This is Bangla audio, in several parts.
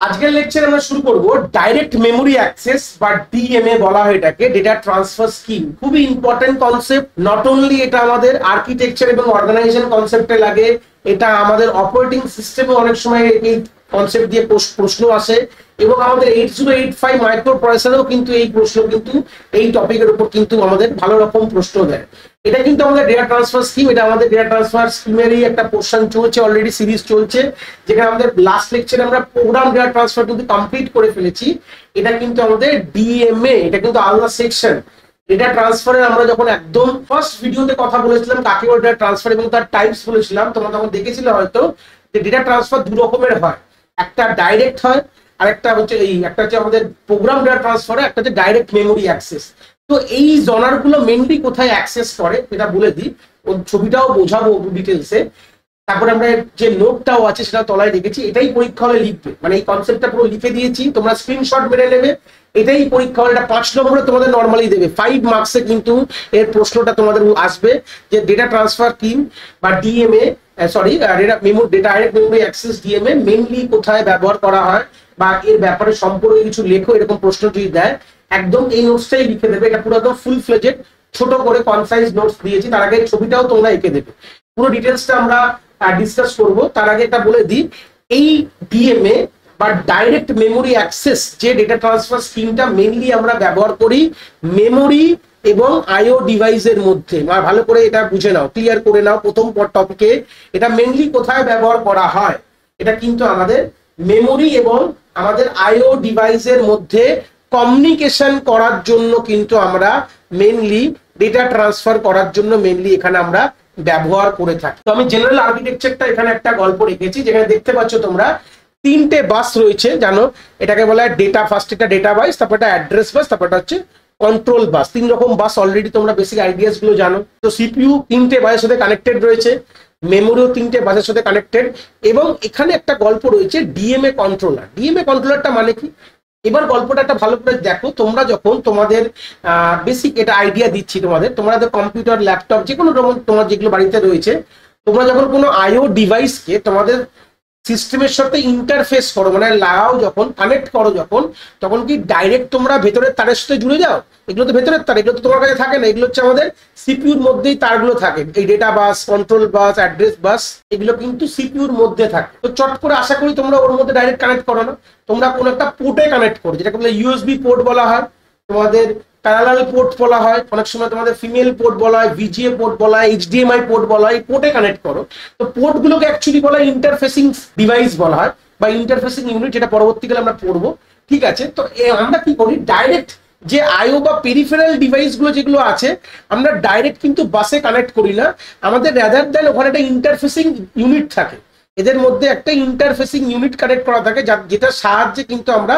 আজকের লেকচারে আমরা শুরু করব ডাইরেক্ট মেমোরি অ্যাক্সেস বা ডিএমএ বলা হয় এটাকে, ডেটা ট্রান্সফার স্কিম। খুবই ইম্পর্টেন্ট কনসেপ্ট। নট অনলি এটা আমাদের আর্কিটেকচার এবং অর্গানাইজেশন কনসেপ্টে লাগে, এটা আমাদের অপারেটিং সিস্টেমে অনেক সময় এই কনসেপ্ট দিয়ে প্রশ্ন আসে, এবং আমাদের 8085 মাইক্রো প্রসেসরেও কিন্তু এই প্রশ্ন কিন্তু এই টপিকের উপর কিন্তু আমাদের ভালো রকম প্রশ্ন দেয়। এটা কিন্তু আমাদের ডেটা ট্রান্সফার স্কিম, এটা আমাদের ডেটা ট্রান্সফার স্কিমেরই একটা পোর্শন চলছে, অলরেডি সিরিজ চলছে, যেখানে আমাদের লাস্ট লেকচারে আমরা প্রোগ্রাম ডেটা ট্রান্সফার কিন্তু কমপ্লিট করে ফেলেছি। এটা কিন্তু আমাদের ডিএমএ, এটা কিন্তু আলাদা সেকশন। ডেটা ট্রান্সফারের আমরা যখন একদম ফার্স্ট ভিডিওতে কথা বলেছিলাম কাকে বলে ডেটা ট্রান্সফার এবং তার টাইপস বলেছিলাম, তোমরা তখন দেখেছিলে হয়তো যে ডেটা ট্রান্সফার দু রকমের হয়, একটা ডাইরেক্ট হয় আর একটা হচ্ছে একটা হচ্ছে আমাদের প্রোগ্রাম ডেটা ট্রান্সফার, একটা হচ্ছে ডাইরেক্ট মেমোরি অ্যাক্সেস। তো এই জনার গুলো মেনলি কোথায় অ্যাক্সেস করে এটা বলে দিই, ওর ছবিটাও বোঝাবো ডিটেলসে। তারপরে আমরা যে নোটটাও আছে সেটা তলায় রেখেছি, এটাই পরীক্ষা হলে লিখবে, মানে এই কনসেপ্টটা পুরো লিখে দিয়েছি, তোমরা স্ক্রিনশট মেরে নেবে। এটাই পরীক্ষা হলে এটা 5 নম্বরে তোমাদের নর্মালি দেবে, 5 মার্কসে কিন্তু এর প্রশ্নটা তোমাদের আসবে যে ডেটা ট্রান্সফার স্কিম বা DMA, sorry data direct memory access DMA mainly কোথায় ব্যবহার করা হয় বা এর ব্যাপারে সম্পর্কে কিছু লেখো, এরকম প্রশ্ন যদি দেয় একদম এই নোটসটাই লিখে দেবে। এটা পুরো একদম ফুল ফ্লেজেড ছোট করে কনসাইজ নোটস দিয়েছি, তার আগে ছবিটাও তোমরা এঁকে দেবে। পুরো ডিটেলসটা আমরা ডিসকাস করব। তার আগে এটা বলে দিই, এই ডিএমএ বা ডাইরেক্ট মেমোরি অ্যাক্সেস যে ডেটা ট্রান্সফার স্কিমটা মেনলি আমরা ব্যবহার করি মেমোরি এবং আইও ডিভাইসের মধ্যে। ভালো করে এটা বুঝে নাও, ক্লিয়ার করে নাও প্রথম টপিকে। এটা মেনলি কোথায় ব্যবহার করা হয়, এটা কিন্তু আমাদের মেমোরি এবং আমাদের আইও ডিভাইসের মধ্যে কমিউনিকেশন করার জন্য কিন্তু আমরা মেনলি ডেটা ট্রান্সফার করার জন্য মেনলি এখানে আমরা ব্যবহার করে থাকি। তো আমি জেনারেল আর্কিটেকচারটা এখানে একটা গল্প রেখেছি, যেখানে দেখতে পাচ্ছ তোমরা 3টে বাস রয়েছে, জানো এটাকে বলা হয় ডেটা, ফার্স্ট এটা ডেটা বাস, তারপর এটা অ্যাড্রেস বাস, তারপরটা হচ্ছে কন্ট্রোল বাস। 3 রকম বাস অলরেডি তোমরা বেসিক আইডিয়াস গুলো জানো। তো সিপিইউ 3টে বাসের সাথে কানেক্টেড রয়েছে, মেমোরিও 3টে বাসের সাথে কানেক্টেড, এবং এখানে একটা গল্প রয়েছে ডিএমএ কন্ট্রোলার। ডিএমএ কন্ট্রোলারটা মানে কি, এবার গল্পটা একটা ভালো করে দেখো। তোমরা যখন তোমাদের বেসিক এটা আইডিয়া দিচ্ছি তোমাদের কম্পিউটার ল্যাপটপ যে কোনো রকম তোমার যেগুলো বাড়িতে রয়েছে, তোমরা যখন কোনো আইও ডিভাইসকে তোমাদের সিস্টেমের সাথে ইন্টারফেস করো, মানে লাগাও, যখন কানেক্ট করো তখন কি ডাইরেক্ট তোমরা ভেতরের তারের সাথে জুড়ে যাও? এগুলো তো ভেতরের তার, এগুলো তো তোমার কাছে থাকে না, এগুলো হচ্ছে আমাদের সিপিইউর মধ্যেই তারগুলো থাকে। এই ডেটা বাস, কন্ট্রোল বাস, অ্যাড্রেস বাস, এগুলো কিন্তু সিপিইউর মধ্যে থাকে। তো চট করে আশা করি তোমরা ওর মধ্যে ডাইরেক্ট কানেক্ট করো না, তোমরা কোনো একটা পোর্টে কানেক্ট করো, যেটাকে বলে ইউএসবি পোর্ট বলা হয়, তোমাদের প্যারালাল পোর্ট বলা হয়, অনেক সময় তোমাদের ফিমেল পোর্ট বলা হয়, ভিজিএ পোর্ট বলা হয়, এইচডিএমআই পোর্ট বলা হয়। পোর্টে কানেক্ট করো। তো পোর্ট গুলোকে অ্যাকচুয়ালি বলা হয় ইন্টারফেসিং ডিভাইস বলা হয় বা ইন্টারফেসিং ইউনিট, যেটা পরবর্তীকালে আমরা পড়বো। ঠিক আছে, তো আমরা কি করি, ডাইরেক্ট যে আইও বা পেরিফেরাল ডিভাইস গুলো যেগুলো আছে আমরা ডাইরেক্ট কিন্তু বাসে কানেক্ট করি না, আমাদের রাদার দেন ওখানে একটা ইন্টারফেসিং ইউনিট থাকে, এদের মধ্যে একটা ইন্টারফেসিং ইউনিট কানেক্ট করা থাকে, যেটার সাহায্যে কিন্তু আমরা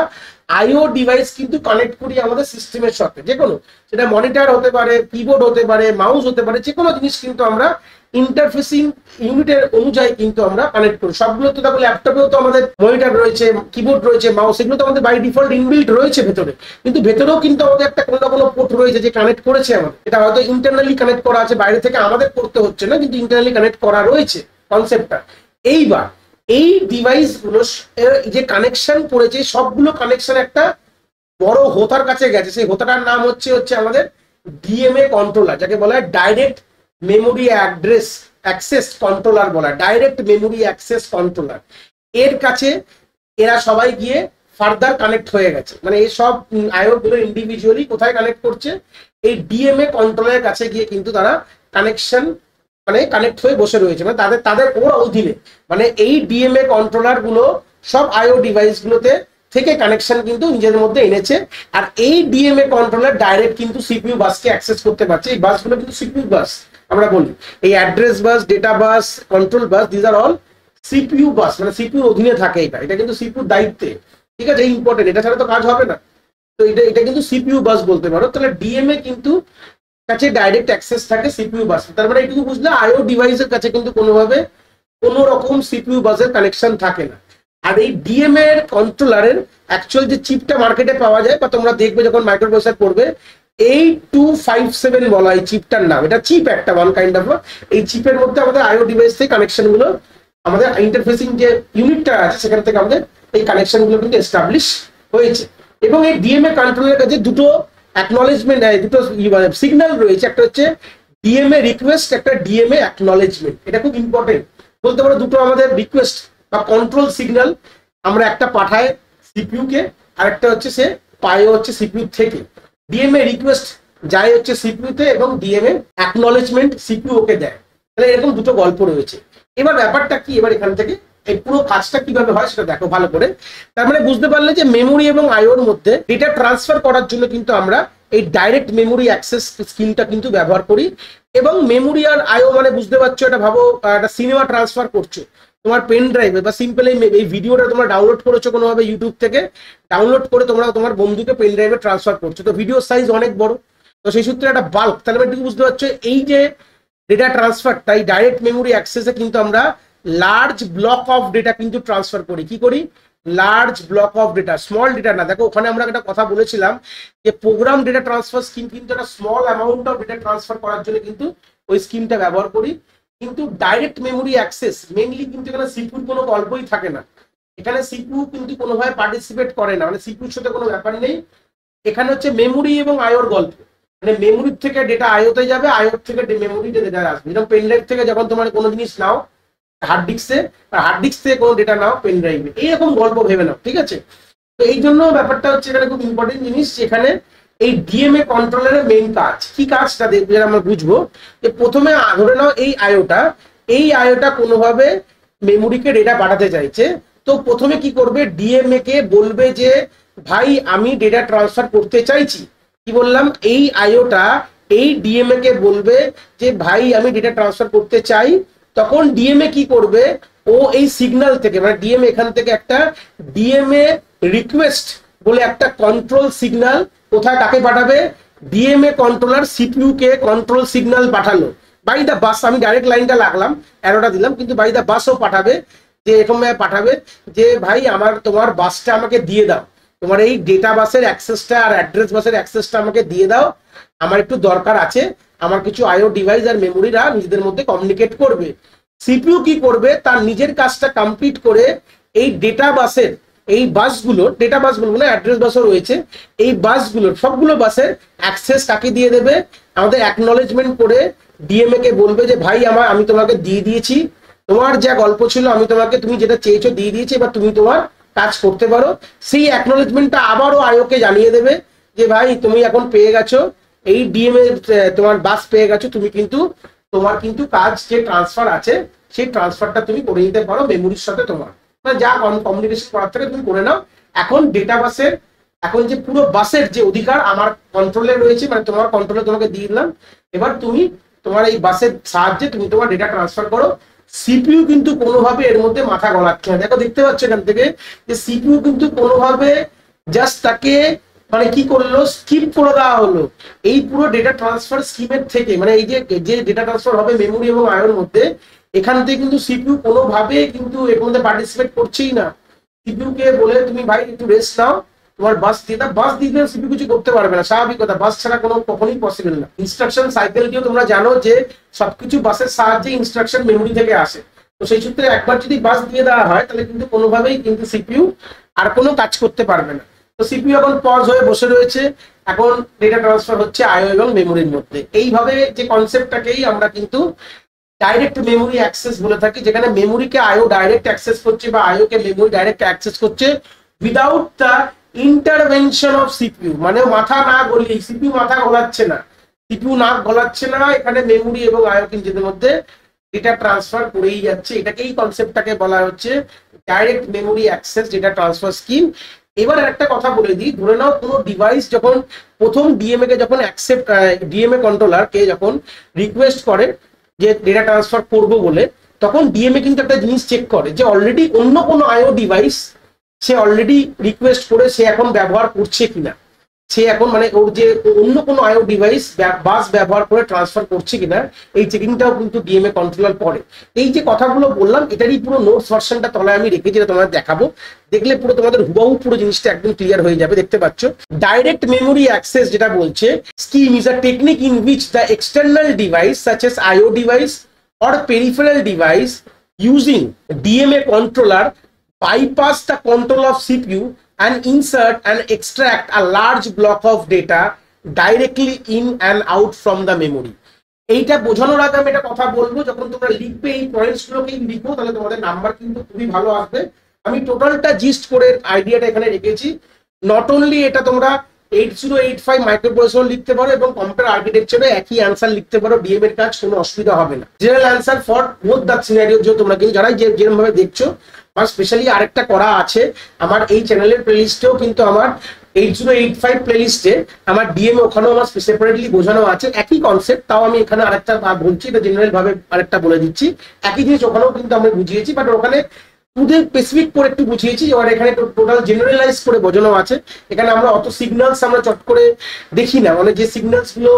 আইও ডিভাইস কিন্তু কানেক্ট করি আমাদের সিস্টেমের সাথে। যে কোনো, সেটা মনিটর হতে পারে, কিবোর্ড হতে পারে, মাউস হতে পারে, যে কোনো জিনিস কিন্তু আমরা ইন্টারফেসিং ইউনিটের অনুযায়ী কিন্তু আমরা কানেক্ট করি। সবগুলো তো দেখো, ল্যাপটপেও তো আমাদের মনিটর রয়েছে, কিবোর্ড রয়েছে, মাউস, এগুলো তো আমাদের বাই ডিফল্ট ইনবিল্ট রয়েছে ভেতরে, কিন্তু ভেতরেও কিন্তু আমাদের একটা কোনো না কোনো পোর্ট রয়েছে যে কানেক্ট করেছে আমাদের। এটা হয়তো ইন্টারনালি কানেক্ট করা আছে, বাইরে থেকে আমাদের করতে হচ্ছে না, কিন্তু ইন্টারনালি কানেক্ট করা রয়েছে কনসেপ্টটা। এইবার এই ডিভাইস গুলো যে কানেকশন করেছে, সবগুলো কানেকশন একটা বড় হোতার কাছে গেছে, সেই হোতাটার নাম হচ্ছে আমাদের ডিএমএ কন্ট্রোলার, যাকে বলা হয় direct memory address access controller বলা হয়, ডাইরেক্ট মেমোরি অ্যাক্সেস কন্ট্রোলার। এর কাছে এরা সবাই গিয়ে ফার্দার কানেক্ট হয়ে গেছে, মানে এই সব আইও গুলো ইন্ডিভিজুয়ালি কোথায় কানেক্ট করছে, এই ডিএমএ কন্ট্রোলারের কাছে গিয়ে কিন্তু তারা কানেকশন মানে কানেক্ট হয়ে বসে রয়েছে, মানে তাদের ওর অধীনে। মানে এই ডিএমএ কন্ট্রোলার গুলো সব আইও ডিভাইস গুলোতে থেকে কানেকশন কিন্তু নিজেদের মধ্যে এনেছে। আর এই ডিএমএ কন্ট্রোলার ডাইরেক্ট কিন্তু সিপিইউ বাসকে অ্যাক্সেস করতে পারছে। এই বাসগুলো কিন্তু সিপিইউ বাস আমরা বলি, এই address bus, data bus, control bus, this are all CPU bus, মানে সিপিইউর অধীনে থাকে। এটা কিন্তু সিপিইউর দায়িত্বে, ঠিক আছে, ইম্পর্টেন্ট, এটা ছাড়া তো কাজ হবে না। তো এটা কিন্তু সিপিইউ বাস বলতে পারো। তাহলে ডিএমএ কিন্তু কাছে ডাইরেক্ট অ্যাক্সেস থাকে সিপিইউ বাস। তার মানে এইটুকু বুঝলে আইও ডিভাইসের কাছে কিন্তু কোনোভাবে কোনো রকম সিপিইউ বাসের কানেকশন থাকে না। আর এই ডিএমএ এর কন্ট্রোলারের অ্যাকচুয়াল যে চিপটা মার্কেটে পাওয়া যায়, বা তোমরা দেখবে যখন মাইক্রো প্রসেসর পড়বে, 8257 বলা এই চিপটার নাম। এটা চিপ একটা ওয়ান কাইন্ড অফ, এই চিপের মধ্যে আমাদের আইও ডিভাইস থেকে কানেকশন গুলো আমাদের ইন্টারফেসিং যে ইউনিটটা আছে সেখান থেকে আমাদের এই কানেকশন গুলো কিন্তু এস্টাবলিশ হয়েছে। এবং এই ডিএমএ কন্ট্রোলের কাছে দুটো অ্যাকনলেজমেন্ট, দুটো সিগন্যাল রয়েছে, একটা হচ্ছে ডিএমএ রিকোয়েস্ট, একটা ডিএমএ অ্যাকনলেজমেন্ট। এটা খুব ইম্পর্টেন্ট বলতে পারো, দুটো আমাদের রিকোয়েস্ট বা কন্ট্রোল সিগন্যাল, আমরা একটা পাঠায় সিপিইউ কে, আর একটা হচ্ছে সে পায় হচ্ছে সিপিইউ থেকে। ডিএমএ রিকোয়েস্ট যায় হচ্ছে সিপিইউ তে এবং ডিএমএ অ্যাকনলেজমেন্ট সিপিইউ ওকে দেয়। তাহলে এরকম দুটো গল্প রয়েছে। এবার ব্যাপারটা কি, এবার এখান থেকে এই পুরো কাজটা কিভাবে হয় সেটা দেখো ভালো করে। তার মানে বুঝতে পারলে যে মেমোরি এবং আইওর মধ্যে ডেটা ট্রান্সফার করার জন্য কিন্তু আমরা এই ডাইরেক্ট মেমোরি অ্যাক্সেস স্কিমটা কিন্তু ব্যবহার করি। এবং মেমোরি আর আইও মানে বুঝতে পারছো, এটা ভাবো একটা সিনেমা ট্রান্সফার করছো তোমার পেন ড্রাইভে, বা সিম্পল এই ভিডিওটা তোমরা ডাউনলোড করেছো কোনোভাবে ইউটিউব থেকে, ডাউনলোড করে তোমরা তোমার বন্ধুকে পেন ড্রাইভে ট্রান্সফার করছো। তো ভিডিও সাইজ অনেক বড়, তো সেই সূত্রে একটা বাল্ক। তাহলে মানে বুঝতে পারছো এই যে ডেটা ট্রান্সফারটা এই ডাইরেক্ট মেমোরি অ্যাক্সেসে কিন্তু আমরা লার্জ ব্লক অফ ডেটা কিন্তু ট্রান্সফার করি। কি করি? Large block of data, small data না। দেখো ওখানে আমরা একটা কথা বলেছিলাম যে প্রোগ্রাম ডেটা ট্রান্সফার স্কিম কিন্তু একটা small amount of data transfer করার জন্য কিন্তু ওই স্কিমটা ব্যবহার করি। কিন্তু ডাইরেক্ট মেমোরি অ্যাক্সেস মেইনলি কিন্তু এখানে সিপিইউর কোনো গল্পই থাকে না। এখানে সিপিইউ কিন্তু কোনোভাবে পার্টিসিপেট করে না, মানে সিপিইউর সাথে কোনো ব্যাপার নেই। এখানে হচ্ছে মেমোরি এবং আইওর গল্প, মানে মেমোরির থেকে ডেটা আইওতে যাবে, আইওর থেকে মেমোরিতে ডেটা আসবে। যেরকম পেন ড্রাইভ থেকে যখন তোমার কোনো জিনিস নাও হার্ড ডিস্কে, আর হার্ড ডিস্ক থেকে কোনো ডেটা নাও পেন ড্রাইভে, এইরকম গল্প ভেবে নাও, ঠিক আছে? তো এই জন্য ব্যাপারটা হচ্ছে এখানে খুব ইম্পর্টেন্ট জিনিস। এখানে এই ডিএমএ কন্ট্রোলারের মেইন কাজ কি, কাজটা দেখবে আমরা বুঝবো। যে প্রথমে ধরে নাও এই আইওটা কোনোভাবে মেমোরিকে ডেটা পাঠাতে চাইছে। তো প্রথমে কি করবে, ডিএমএ কে বলবে যে ভাই আমি ডেটা ট্রান্সফার করতে চাইছি। কি বললাম? এই আইওটা এই ডিএমএ কে বলবে যে ভাই আমি ডেটা ট্রান্সফার করতে চাই। তখন ডিএমএ কি করবে, ও এই সিগন্যাল থেকে, মানে ডিএমএ এখান থেকে একটা ডিএমএ রিকোয়েস্ট বলে একটা কন্ট্রোল সিগন্যাল কোথায় কাকে পাঠাবে, ডিএমএ কন্ট্রোলার সিপিইউ কে কন্ট্রোল সিগন্যাল পাঠালো বাই দা বাস। আমি ডাইরেক্ট লাইনটা লাগলাম, অ্যারোটা দিলাম, কিন্তু বাই দা বাসও পাঠাবে। যে এরকম পাঠাবে যে ভাই আমার তোমার বাসটা আমাকে দিয়ে দাও, তোমার এই ডেটা বাসের অ্যাক্সেসটা আর অ্যাড্রেস বাসের অ্যাক্সেসটা আমাকে দিয়ে দাও, আমার একটু দরকার আছে, আমার কিছু আইও ডিভাইস আর মেমোরিরা নিজেদের মধ্যে কমিউনিকেট করবে। সিপিইউ কি করবে, তার নিজের কাজটা কমপ্লিট করে এই ডেটা বাসের এই বাসগুলোর, ডেটা বাসগুলো না অ্যাড্রেস বাসও রয়েছে, এই বাসগুলোর সবগুলো বাসের অ্যাক্সেস কাকে দিয়ে দেবে, আমাদের অ্যাকনলেজমেন্ট করে ডিএমএ কে বলবে যে ভাই আমি তোমাকে দিয়ে দিয়েছি, তোমার যা গল্প ছিল আমি তোমাকে, তুমি যেটা চেয়েছো দিয়ে দিয়েছি, এবার তুমি তোমার কাজ করতে পারো। সেই অ্যাকনলেজমেন্টটা আবারও আইওকে জানিয়ে দেবে যে ভাই তুমি এখন পেয়ে গেছো এই ডিএমএ, তোমার বাস পেয়ে গেছো, তুমি কিন্তু তোমার কিন্তু কাজ যে ট্রান্সফার আছে সেই ট্রান্সফারটা তুমি করে নিতে পারো মেমোরির সাথে, তোমার যা কমিউনিকেশন করার থেকে তুমি করে নাও। এখন ডেটা বাসের, এখন যে পুরো বাসের যে অধিকার আমার কন্ট্রোলে রয়েছে, মানে তোমার কন্ট্রোলে তোমাকে দিয়ে দিলাম, এবার তুমি তোমার এই বাসের সাহায্যে তুমি তোমার ডেটা ট্রান্সফার করো। সিপিইউ কিন্তু কোনোভাবে এর মধ্যে মাথা গলাচ্ছে না। দেখো দেখতে পাচ্ছ এখান থেকে যে সিপিইউ কিন্তু কোনোভাবে জাস্ট তাকে মানে কি করলো, স্কিপ করে দেওয়া হলো এই পুরো ডেটা ট্রান্সফার স্কিমের থেকে। মানে এই যে ডেটা ট্রান্সফার হবে মেমোরি এবং আইওর মধ্যে, এখান থেকে কিন্তু সিপিইউ কোনোভাবে কিন্তু এর মধ্যে পার্টিসিপেট করছেই না। সিপিইউ কে বলে তুমি ভাই একটু রেস্ট নাও, তোমার বাস দিয়ে দাও, বাস দিলে সিপিইউ কিছু করতে পারবে না, স্বাভাবিক কথা, বাস ছাড়া কোনো কখনোই পসিবল না। ইনস্ট্রাকশন সাইকেলটিও তোমরা জানো যে সবকিছু বাসের সাহায্যে ইনস্ট্রাকশন মেমোরি থেকে আসে। তো সেই সূত্রে একবার যদি বাস দিয়ে দেওয়া হয় তাহলে কিন্তু কোনোভাবেই কিন্তু সিপিইউ আর কোনো কাজ করতে পারবে না। তো সিপিইউ এখন পজ হয়ে বসে রয়েছে, এখন ডেটা ট্রান্সফার হচ্ছে আইও এবং মেমোরির মধ্যে। এইভাবে যে কনসেপ্টটাকেই আমরা কিন্তু ডাইরেক্ট মেমোরি অ্যাক্সেস বলে থাকি, যেখানে মেমোরিকে আইও ডাইরেক্ট অ্যাক্সেস করছে বা আইও কে মেমোরি ডাইরেক্ট অ্যাক্সেস করছে without the intervention of CPU. মানে মাথা না গলিয়ে, সিপিইউ মাথা গলাচ্ছে না, সিপিইউ নাক গলাচ্ছে না, এখানে মেমোরি এবং আইও কিন্তু মধ্যে ডেটা ট্রান্সফার করেই যাচ্ছে। এটাকেই কনসেপ্টটাকে বলা হচ্ছে direct memory access data transfer scheme. এবার একটা কথা বলে দিই, ধরে নাও কোনো ডিভাইস যখন প্রথম ডিএমএ কে যখন অ্যাকসেপ্ট, ডিএমএ কন্ট্রোলার কে যখন রিকোয়েস্ট করে যে ডেটা ট্রান্সফার করবো বলে, তখন ডিএমএ কিন্তু একটা জিনিস চেক করে যে অলরেডি অন্য কোনো আইও ডিভাইস সে অলরেডি রিকোয়েস্ট করে সে এখন ব্যবহার করছে কিনা, সে এখন মানে ওর যে অন্য কোনো আইও ডিভাইস বাস ব্যবহার করে ট্রান্সফার করছে কিনা, এই চেকিংটাও কিন্তু ডিএমএ কন্ট্রোলার করে। এই যে কথাগুলো বললাম এটারই পুরো নোটস ভার্সনটা তলায় আমি রেখেছি, যেটা তোমাদের দেখাবো, দেখলে পুরো তোমাদের হুবহু পুরো জিনিসটা একদম ক্লিয়ার হয়ে যাবে। দেখতে পাচ্ছ ডাইরেক্ট মেমোরি অ্যাক্সেস যেটা বলছে, scheme is a technique in which the external device such as IO device or peripheral device using DMA controller bypass the control of CPU and insert and extract a large block of data directly in and out from the memory. এইটা বোঝানোর আগে আমি একটা কথা বলবো, যখন তোমরা লিখবে এই পয়েন্টস গুলোকে লিখো তাহলে তোমাদের নাম্বার কিন্তু খুবই ভালো আসবে। আমি টোটালটা জিস্ট করে আইডিয়াটা এখানে রেখেছি। নট অনলি এটা তোমরা 8085 মাইক্রোপ্রসেসর লিখতে পারো এবং কম্পিউটার আর্কিটেকচারে একই অ্যান্সার লিখতে পারো, ডিএম এর কাজ কোনো অসুবিধা হবে না। General answer for both the scenario যে তোমরা কিন্তু যারা যেরকম ভাবে দেখছো, আর স্পেশালি আরেকটা করা আছে আমার এই চ্যানেলের প্লেলিস্টেও, কিন্তু আমার 8085 প্লেলিস্টে আমার ডিএম ওখানেও আমার সেপারেটলি বোঝানো আছে একই কনসেপ্ট। তাও আমি এখানে আরেকটা বলছি, এটা জেনারেল ভাবে আরেকটা বলে দিচ্ছি। একই জিনিস ওখানেও কিন্তু আমরা বুঝিয়েছি, বাট ওখানে ওদের স্পেসিফিক করে একটু বুঝিয়েছি। এবার এখানে টোটাল জেনারেলাইজ করে বোঝানো আছে। এখানে আমরা অত সিগন্যালস আমরা চট করে দেখি না, মানে যে সিগন্যালস গুলো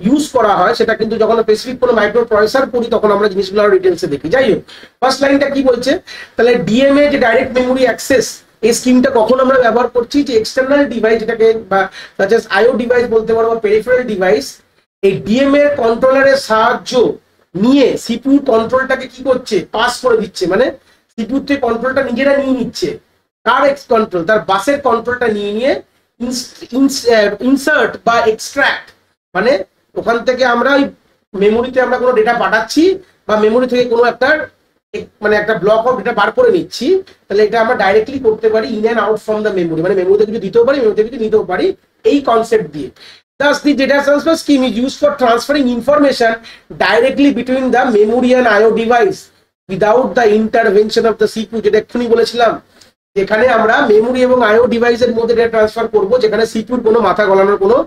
ইউজ করা হয় সেটা কিন্তু যখন স্পেসিফিক কোনো মাইক্রো প্রসেসর পড়ি তখন আমরা জিনিসগুলো আরো ডিটেলসে দেখি। যাই হোক, ফার্স্ট লাইনটা কি বলছে, তাহলে ডিএমএ যে ডাইরেক্ট মেমোরি অ্যাক্সেস, এই স্কিমটা কখন আমরা ব্যবহার করছি, যে এক্সটার্নাল ডিভাইস যেটাকে বা সাচ এস আইও ডিভাইস বলতে পারো বা পেরিফেরাল ডিভাইস, এই ডিএমএ কন্ট্রোলারের সাহায্য নিয়ে সিপিইউ কন্ট্রোলটাকে কি করছে, পাস করে দিচ্ছে। মানে সিপিইউ তে কন্ট্রোলটা নিজেরা নিয়ে নিচ্ছে, কার এক্স কন্ট্রোল, তার বাসের কন্ট্রোলটা নিয়ে নিয়ে ইনসার্ট বা এক্সট্রাক্ট, মানে ওখান থেকে আমরা ওই মেমোরিতে আমরা কোনো ডেটা পাঠাচ্ছি বা মেমোরি থেকে কোনো একটা মানে একটা ব্লক অফ ডেটা বার করে নিচ্ছি, তাহলে এটা আমরা ডাইরেক্টলি করতে পারি in and out from the memory, মানে মেমোরিতে কিছু দিতেও পারি, মেমোরিতে কিছু নিতেও পারি, এই কনসেপ্ট দিয়ে। Thus, the data transfer scheme is used for transferring information directly between the memory and IO device without the intervention of the CPU, যেটা এক্ষুনি বলেছিলাম, যেখানে আমরা মেমোরি এবং আইও ডিভাইসের মধ্যে ডেটা ট্রান্সফার করব, যেখানে সিপিইউর কোনো মাথা গলানোর কোনো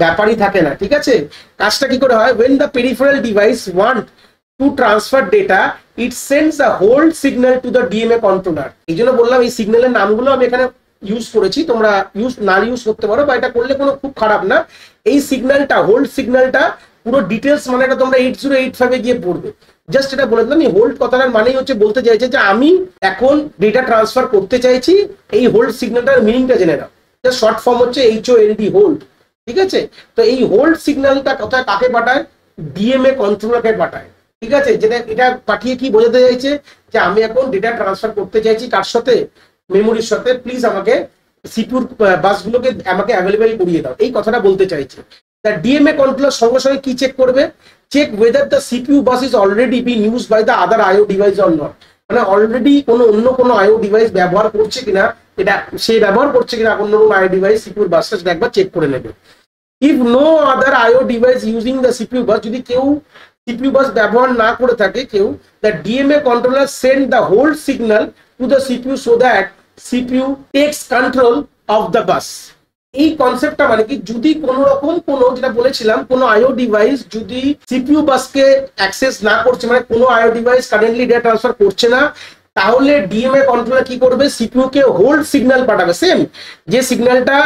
ব্যাপারই থাকে না। ঠিক আছে, কাজটা কি করে হয়, when the peripheral device want to transfer data it sends a hold signal to the DMA controller। এই জন্য বললাম এই সিগন্যালের নামগুলো আমি এখানে ইউজ করেছি, তোমরা ইউজ করতে পারো বা এটা করলে কোনো খুব খারাপ না। এই সিগন্যালটা, হোল্ড সিগন্যালটা পুরো ডিটেলস মানে এটা তোমরা 8085 এ গিয়ে পড়বে। জাস্ট এটা বলে দিলাম, এই হোল্ড কথাটার মানেই হচ্ছে বলতে চাইছে যে আমি এখন ডেটা ট্রান্সফার করতে চাইছি, এই হোল্ড সিগন্যালটার মিনিংটা জেনে নাও। জাস্ট শর্ট ফর্ম হচ্ছে HOLD, হোল্ড। ঠিক আছে, তো এই হোল্ড সিগন্যালটা কোথায় কাকে পাঠায়, ডিএমএ কন্ট্রোলারকে পাঠায়। ঠিক আছে, যেটা এটা পাঠিয়ে কি বোঝাতে চাইছে যে আমি এখন ডেটা ট্রান্সফার করতে চাইছি কার সাথে, মেমোরির সাথে, প্লিজ আমাকে সিপিইউর বাসগুলোকে আমাকে অ্যাভেলেবেল করিয়ে দাও, এই কথাটা বলতে চাইছে। দ্য ডিএমএ কন্ট্রোলার সঙ্গে সঙ্গে কি চেক করবে, check whether the CPU bus is already being used by the other IO device or not, মানে অলরেডি অন্য কোনো আইও ডিভাইস ব্যবহার করছে কিনা, এটা সে ব্যবহার করছে কিনা অন্য কোনো আইও ডিভাইস সিপিইউর বাসটা, সেটা একবার চেক করে নেবে। If no other IO device using the CPU bus, যদি কেউ সিপিইউ বাস ব্যবহার না করে থাকে কেউ, the DMA controller send the hold signal to the CPU so that CPU takes control of the bus. এই কনসেপ্টটা মানে কি, যদি কোনো রকম কোনো, যেটা বলেছিলাম, কোনো আইও ডিভাইস যদি সিপিইউ বাসকে অ্যাক্সেস না করছে, মানে কোনো আইও ডিভাইস কারেন্টলি ডেটা ট্রান্সফার করছে না, তাহলে ডিএমএ কন্ট্রোলার কি করবে, সিপিইউ কে হোল্ড সিগন্যাল পাঠাবে। সেম যে সিগন্যালটা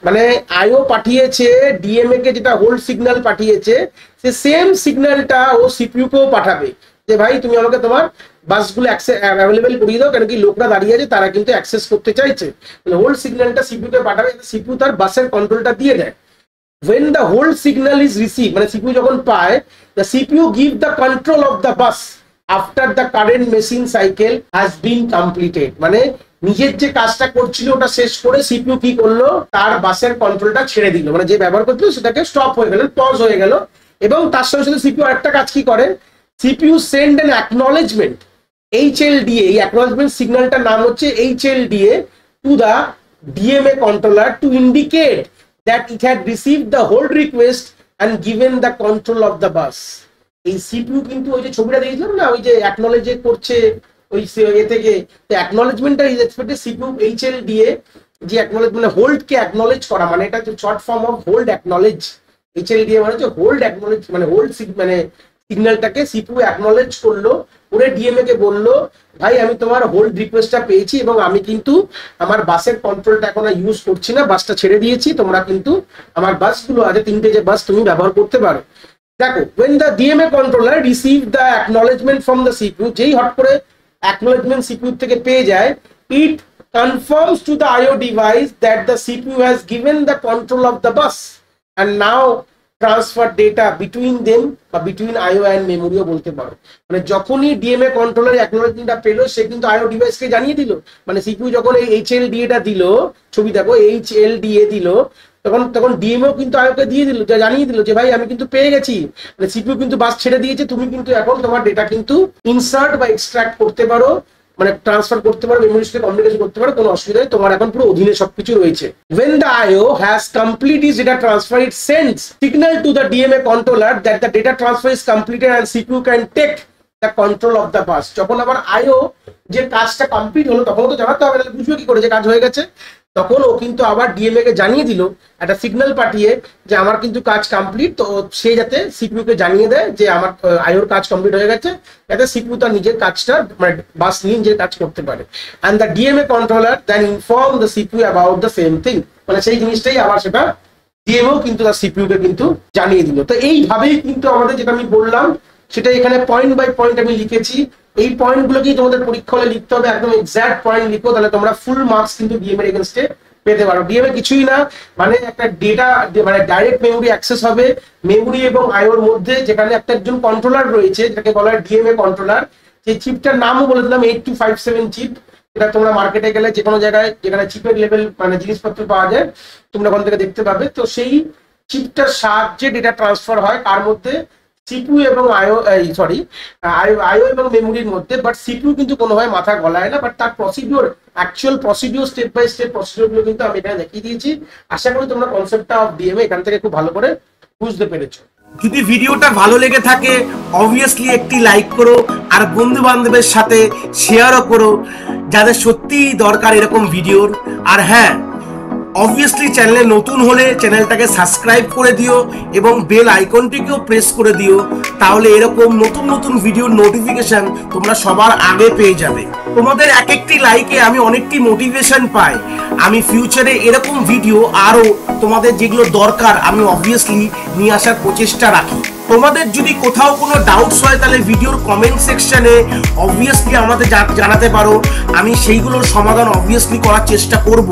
মানে আইও পাঠিয়েছে ডিএমএ কে, যেটা হোল্ড সিগন্যাল পাঠিয়েছে, সে সেম সিগন্যালটা ও সিপিইউ কেও পাঠাবে যে ভাই তুমি আমাকে তোমার বাসগুলো অ্যাভেলেবেল করিয়ে দাও, কেন কি লোকরা দাঁড়িয়ে আছে, তারা কিন্তু অ্যাক্সেস করতে চাইছে। হোল্ড সিগন্যালটা সিপিইউ কে পাঠাবে, সিপিইউ তার বাসের কন্ট্রোলটা দিয়ে দেয়। when the hold signal is received, মানে সিপিইউ যখন পায়, the CPU give the control of the bus after the current machine cycle has been completed, মানে নিজের যে কাজটা করছিল ওটা শেষ করে সিপিইউ কি করলো, তার বাসের কন্ট্রোলটা ছেড়ে দিল, মানে যে ব্যবহার করছিল সেটাকে স্টপ হয়ে গেল, পজ হয়ে গেল। এবং তার সঙ্গে সাথে সিপিইউ আরেকটা কাজ কি করে, CPU send an acknowledgement, HLDA, এই অ্যাকনলেজমেন্ট সিগন্যালটার নাম হচ্ছে HLDA, to the DMA controller to indicate that it had received the hold request and given the control of the bus। এই সিপিইউ কিন্তু ওই যে ছবিটা দেখছিলাম না, ওই যে অ্যাকনলেজ করছে ওই এ থেকে, তো অ্যাকনলেজমেন্টটা ইজ এক্সপেক্টেড সিপিইউ HLDA, যে অ্যাকনলেজ মানে হোল্ড কে অ্যাকনলেজ করা, মানে এটা হচ্ছে short form of hold acknowledge. HLDA মানে হচ্ছে হোল্ড অ্যাকনলেজ, মানে হোল্ড মানে সিগন্যালটাকে সিপিইউ অ্যাকনলেজ করলো, ওরে ডিএমএ কে বললো ভাই আমি তোমার হোল্ড রিকোয়েস্টটা পেয়েছি এবং আমি কিন্তু আমার বাসের কন্ট্রোলটা এখন আর ইউজ করছি না, বাসটা ছেড়ে দিয়েছি, তোমরা কিন্তু আমার বাসগুলো আছে 3টে যে বাস তুমি ব্যবহার করতে পারো। দেখো, when the DMA controller receive the acknowledgement from the CPU, যেই হট করে acknowledgement CPU থেকে পেয়ে যায়, it confirms to the IO device that the CPU has given the control of the bus and now transfer data between them বা বিটুইন আইও অ্যান্ড মেমোরিও বলতে পারো। মানে যখনই ডিএমএ কন্ট্রোলার অ্যাকনোলেজমেন্টটা পেলো, সে কিন্তু আইও ডিভাইসকে জানিয়ে দিল। মানে সিপিইউ যখন এই এইচএলডিএটা দিল, ছবি দেখো এইচএলডিএ দিল, তখন ডিএমও কিন্তু আইওকে দিয়ে দিল, জানিয়ে দিল যে ভাই আমি কিন্তু পেয়ে গেছি। মানে সিপিইউ কিন্তু বাস ছেড়ে দিয়েছে, তুমি কিন্তু এখন তোমার ডেটা কিন্তু ইনসার্ট বা এক্সট্রাক্ট করতে পারো, মানে ট্রান্সফার করতে পারো, মেমোরির সাথে কমিউনিকেশন করতে পারো, কোনো অসুবিধা নেই, তোমার এখন পুরো অধীনে সবকিছু রয়েছে। When the IO has complete its data transfer, it sends signal to the DMA controller that the data transfer is completed and CPU can take the control of the bus. যখন আবার IO যে কাজটা কমপ্লিট হলো, তখন তো জানাতে হবে, তাহলে বুঝবে কি করে যে কাজ হয়ে গেছে। তখন ও কিন্তু আবার ডিএমএ কে জানিয়ে দিল, একটা সিগন্যাল পাঠিয়ে যে আমার কিন্তু কাজ কমপ্লিট, তো সে যাতে সিপিইউ কে জানিয়ে দেয় যে আমার আইওর কাজ কমপ্লিট হয়ে গেছে, যাতে সিপিইউ তার নিজের কাজটা মানে বাস নিয়ে নিজের কাজ করতে পারে। And the DMA controller then inform the CPU about the same thing, মানে সেই জিনিসটাই আবার সেটা ডিএমও কিন্তু তার সিপিইউ কে কিন্তু জানিয়ে দিল। তো এইভাবেই কিন্তু আমাদের, যেটা আমি বললাম সেটা এখানে পয়েন্ট বাই পয়েন্ট আমি লিখেছি। এই পয়েন্টগুলোকেই তোমাদের পরীক্ষা হলে লিখতে হবে, একদম এক্সাক্ট পয়েন্ট লিখো, তাহলে তোমরা ফুল মার্কস কিন্তু ডিএম এর এগেইনস্টে পেতে পারো। ডিএমএ কিছুই না, মানে একটা ডেটা মানে ডাইরেক্ট মেমোরি অ্যাক্সেস হবে মেমোরি এবং আইওর মধ্যে, যেখানে একজন কন্ট্রোলার রয়েছে যেটাকে বলা হয় ডিএমএ কন্ট্রোলার। সেই চিপটার নামও বলে দিলাম 8257 চিপ। এটা তোমরা মার্কেটে গেলে যে কোনো জায়গায় যেখানে চিপের লেভেল মানে জিনিসপত্র পাওয়া যায়, তোমরা ওখান থেকে দেখতে পাবে। তো সেই চিপটার সাহায্যে ডেটা ট্রান্সফার হয় কার মধ্যে, সিপিইউ এবং আইও এবং মেমোরির মধ্যে। বাট সিপিইউ কিন্তু কোনোভাবে মাথা গলায় না, বাট তার procedure, actual procedure, step by step প্রসিডিওরগুলো কিন্তু আমি এখানে দেখিয়ে দিয়েছি। আশা করি তোমরা কনসেপ্টটা অফ ডিএমএ এখান থেকে খুব ভালো করে বুঝতে পেরেছো। যদি ভিডিওটা ভালো লেগে থাকে অবভিয়াসলি একটি লাইক করো, আর বন্ধু বান্ধবের সাথে শেয়ারও করো যাদের সত্যিই দরকার এরকম ভিডিওর। আর হ্যাঁ, অবভিয়াসলি চ্যানেলে নতুন হলে চ্যানেলটাকে সাবস্ক্রাইব করে দিও এবং বেল আইকনটিকেও প্রেস করে দিও, তাহলে এরকম নতুন নতুন ভিডিওর নোটিফিকেশন তোমরা সবার আগে পেয়ে যাবে। তোমাদের এক একটি লাইকে আমি অনেকটি মোটিভেশন পাই, আমি ফিউচারে এরকম ভিডিও আরো তোমাদের যেগুলো দরকার আমি অবভিয়াসলি নিয়ে আসার প্রচেষ্টা রাখি। তোমাদের যদি কোথাও কোনো ডাউটস হয় তাহলে ভিডিওর কমেন্ট সেকশনে অবভিয়াসলি আমাদের জানাতে পারো, আমি সেইগুলোর সমাধান অবভিয়াসলি করার চেষ্টা করব।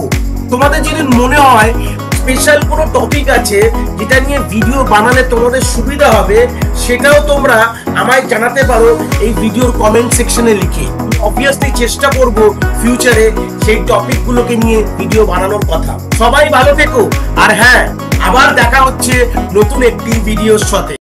তোমাদের যদি মনে হয় স্পেশাল কোনো টপিক আছে যেটা নিয়ে ভিডিও বানালে তোমাদের সুবিধা হবে, সেটাও তোমরা আমায় জানাতে পারো এই ভিডিওর কমেন্ট সেকশনে লিখে। অবভিয়াসলি চেষ্টা করব ফিউচারে সেই টপিকগুলোকে নিয়ে ভিডিও বানানোর কথা। সবাই ভালো থেকো, আর হ্যাঁ, আবার দেখা হচ্ছে নতুন একটি ভিডিওর সাথে।